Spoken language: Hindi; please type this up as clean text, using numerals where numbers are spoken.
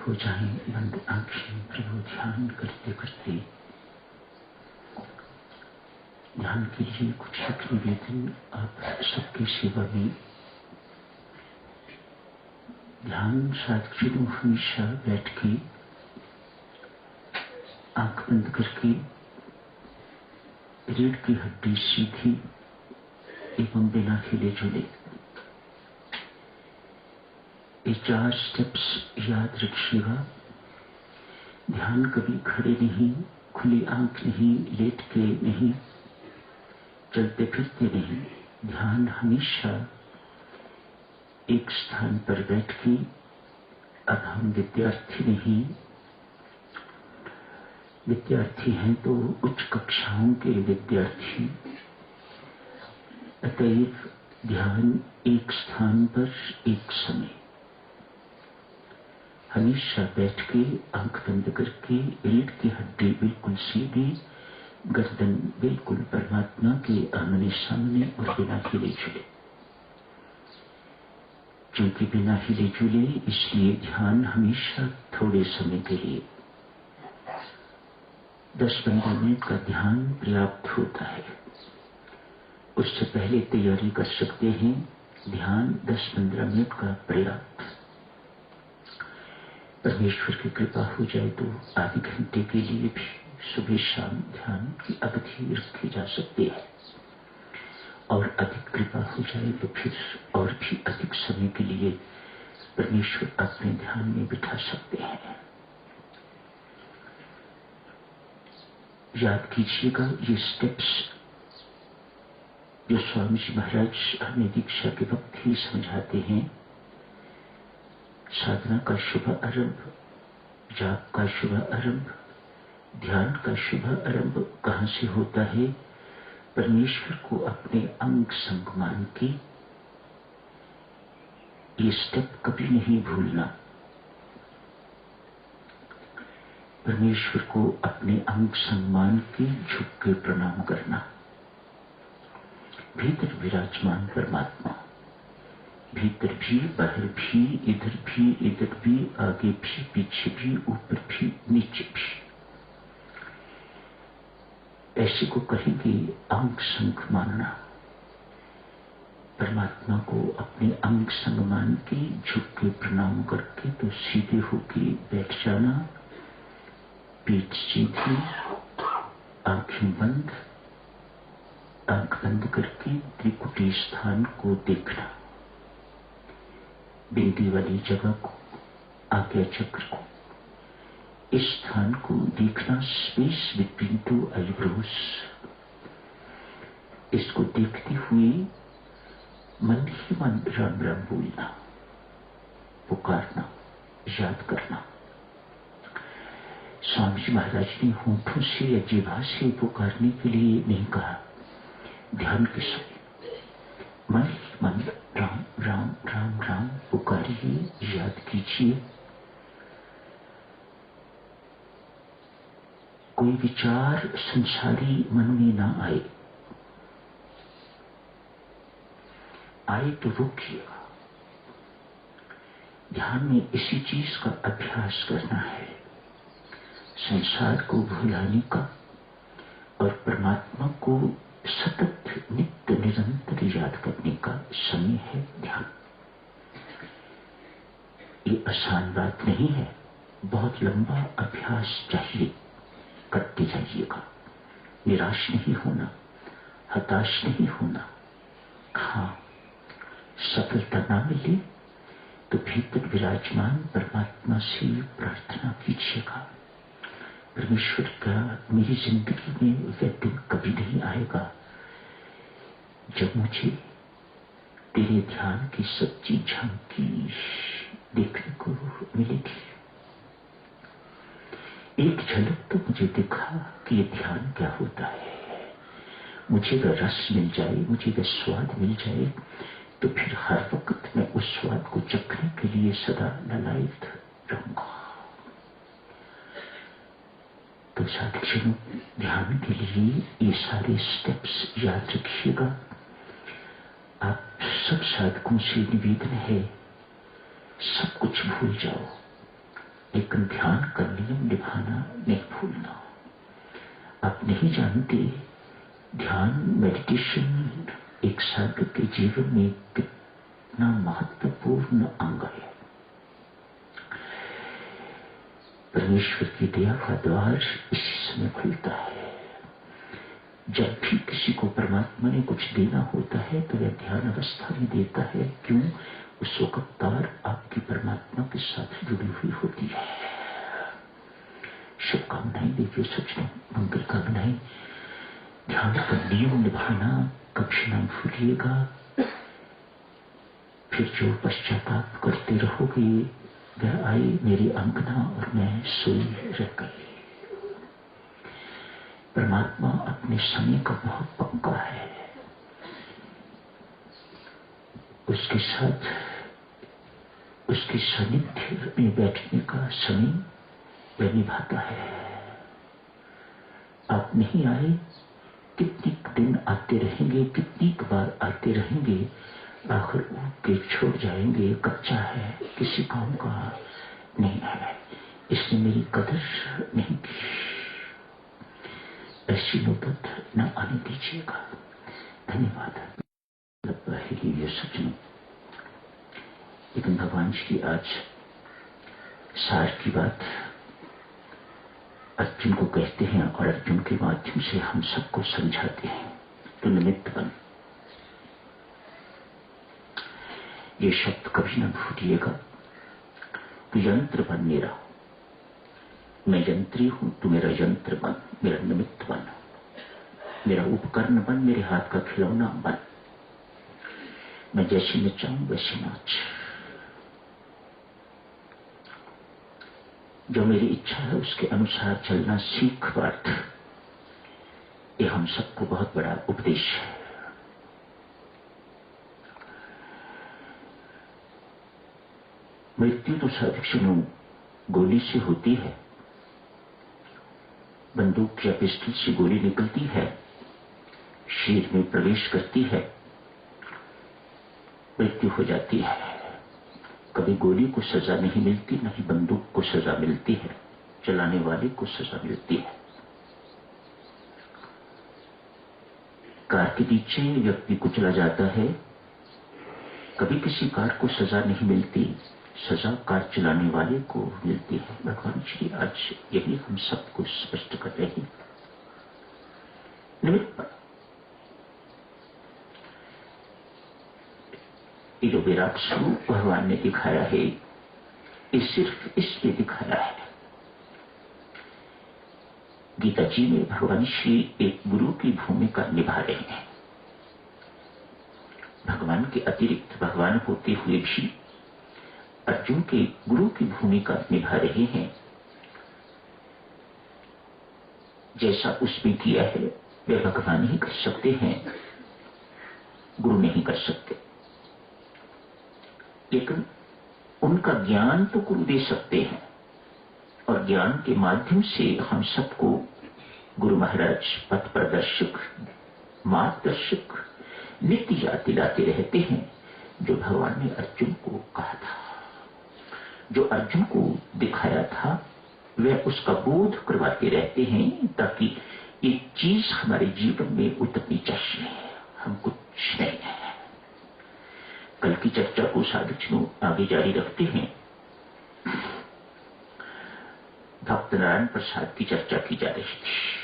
हो जाएं बंद आंखें। प्रभु ध्यान करते करते ध्यान के लिए कुछ एक निवेदन आप सबकी सेवा में। ध्यान साधकों हमेशा बैठ के आंख बंद करके रीढ़ की हड्डी सीधी एवं बिना हिले झूले ये 4 स्टेप्स याद रखिएगा। ध्यान कभी खड़े नहीं, खुली आंख नहीं, लेट के नहीं, चलते फिरते नहीं। ध्यान हमेशा एक स्थान पर बैठ के। अब हम विद्यार्थी नहीं, विद्यार्थी हैं तो उच्च कक्षाओं के विद्यार्थी। अतएव ध्यान एक स्थान पर एक समय, हमेशा बैठ के आंख बंद करके रीढ़ की हड्डी बिल्कुल सीधी, गर्दन बिल्कुल परमात्मा के आमने सामने और बिना हिले झूले। क्योंकि बिना हिले झूले इसलिए ध्यान हमेशा थोड़े समय के लिए 10-15 मिनट का ध्यान पर्याप्त होता है। उससे पहले तैयारी कर सकते हैं। ध्यान 10-15 मिनट का पर्याप्त। परमेश्वर की कृपा हो जाए तो आधे घंटे के लिए भी सुबह शाम ध्यान की अवधि रखी जा सकती है। और अधिक कृपा हो जाए तो फिर और भी अधिक समय के लिए परमेश्वर अपने ध्यान में बिठा सकते हैं। याद कीजिएगा ये स्टेप्स जो स्वामी जी महाराज हमें दीक्षा के वक्त ही समझाते हैं। साधना का शुभ आरंभ, जाप का शुभ आरंभ, ध्यान का शुभ आरंभ कहां से होता है? परमेश्वर को अपने अंग संग मान के। ये स्टेप कभी नहीं भूलना। परमेश्वर को अपने अंग संग मान के झुक के प्रणाम करना। भीतर विराजमान परमात्मा, भीतर भी, बाहर भी, इधर भी, आगे भी, पीछे भी, ऊपर भी, नीचे भी। ऐसे को कहेंगे अंग संग मानना। परमात्मा को अपने अंग संग मान के झुक के प्रणाम करके तो सीधे होके बैठ जाना। पीठ सीधी, आंखें बंद। आंख बंद करके त्रिकुटी स्थान को देखना। बिंदी वाली जगह को, आज्ञा चक्र को, इस स्थान को देखना। Space between 2 eyebrows. इसको देखते हुए मन ही मन राम राम बोलना, पुकारना, याद करना। स्वामी जी महाराज ने होठों से या जिह्वा से पुकारने के लिए नहीं कहा। ध्यान के समय मन ही मन राम राम राम राम पुकारिए, याद कीजिए। कोई विचार संसारी मन में ना आए। आए तो रोकिएगा। ध्यान में इसी चीज का अभ्यास करना है, संसार को भुलाने का और परमात्मा को सतत नित्य निरंतर याद करने का समय है ध्यान। ये आसान बात नहीं है, बहुत लंबा अभ्यास चाहिए। करते जाइएगा। निराश नहीं होना, हताश नहीं होना। हाँ, सफलता ना मिले तो भीतर विराजमान परमात्मा से प्रार्थना कीजिएगा। परमेश्वर का मेरी जिंदगी में वह दिन कभी नहीं आएगा जब मुझे तेरे ध्यान की सच्ची झांकी देखने को मिलेगी। एक झलक तो मुझे दिखा कि ये ध्यान क्या होता है। मुझे वह रस मिल जाए, मुझे वह स्वाद मिल जाए तो फिर हर वक्त मैं उस स्वाद को चखने के लिए सदा ललायत रहूंगा। तो साथियों, ध्यान के लिए ये सारे स्टेप्स याद रखिएगा। आप सब साधकों से निवेदन है, सब कुछ भूल जाओ, लेकिन ध्यान का नियम निभाना नहीं भूलना। आप नहीं जानते ध्यान मेडिटेशन एक साधक के जीवन में कितना महत्वपूर्ण अंग है। परमेश्वर की दया का द्वार इसी समय खुलता है। जब भी किसी को परमात्मा ने कुछ देना होता है तो वह ध्यान अवस्था में देता है। क्यों? उस वक्त तार आपकी परमात्मा के साथ जुड़ी हुई होती है। शुभकामनाएं देखिए सज्जनों, मंगल कामनाएं। ध्यान का नियम निभाना कभी न भूलिएगा। फिर जो पश्चाताप करते रहोगे, वह आई मेरी अंगना और मैं सोई रह गई। परमात्मा अपने समय का बहुत पक्का है। उसके साथ उसके सानिध्य में बैठने का समय वह निभाता है। आप नहीं आए, कितनी दिन आते रहेंगे, कितनी बार आते रहेंगे, आखिर ऊब के छोड़ जाएंगे। कच्चा है, किसी काम का नहीं है, इसने मेरी कदर नहीं की। ऐसी नौबत न आने दीजिएगा। धन्यवाद। ये सज्जनों, लेकिन भगवान जी की आज सार की बात अर्जुन को कहते हैं और अर्जुन के माध्यम से हम सबको समझाते हैं। तो निमित्त बन, ये शब्द कभी न भूलिएगा। तो यंत्र बन मेरा, मैं यंत्री हूं, तू मेरा यंत्र बन, मेरा निमित्त बन, मेरा उपकरण बन, मेरे हाथ का खिलौना बन। मैं जैसे नचाऊं वैसे नाच। जो मेरी इच्छा है उसके अनुसार चलना सीख। बात ये हम सबको बहुत बड़ा उपदेश है। मृत्यु तो साधु गोली से होती है, बंदूक या पिस्टल से गोली निकलती है, शरीर में प्रवेश करती है, मृत्यु हो जाती है। कभी गोली को सजा नहीं मिलती, न ही बंदूक को सजा मिलती है, चलाने वाले को सजा मिलती है। कार के पीछे व्यक्ति कुचला जाता है, कभी किसी कार को सजा नहीं मिलती, सजा कार चलाने वाले को मिलती है। भगवान श्री आज यही हम सबको स्पष्ट कर रहे हैं। निमित्त पर ये जो विराट स्वरूप भगवान ने दिखाया है, ये सिर्फ इसलिए दिखाया है। गीता जी में भगवान श्री एक गुरु की भूमिका निभा रहे हैं। भगवान के अतिरिक्त भगवान होते हुए भी अर्जुन के गुरु की भूमिका निभा रहे हैं। जैसा उसने किया है वे भगवान ही कर सकते हैं, गुरु नहीं कर सकते। लेकिन उनका ज्ञान तो गुरु दे सकते हैं और ज्ञान के माध्यम से हम सबको गुरु महाराज पथ प्रदर्शक, मार्गदर्शक नित्य याद दिलाते रहते हैं। जो भगवान ने अर्जुन को कहा था, जो अर्जुन को दिखाया था, वह उसका बोध करवाते रहते हैं ताकि एक चीज हमारे जीवन में उतरनी चाहिए। हम कुछ नहीं है। कल की चर्चा को साधु आगे जारी रखते हैं। भक्त नारायण प्रसाद की चर्चा की जा रही थी।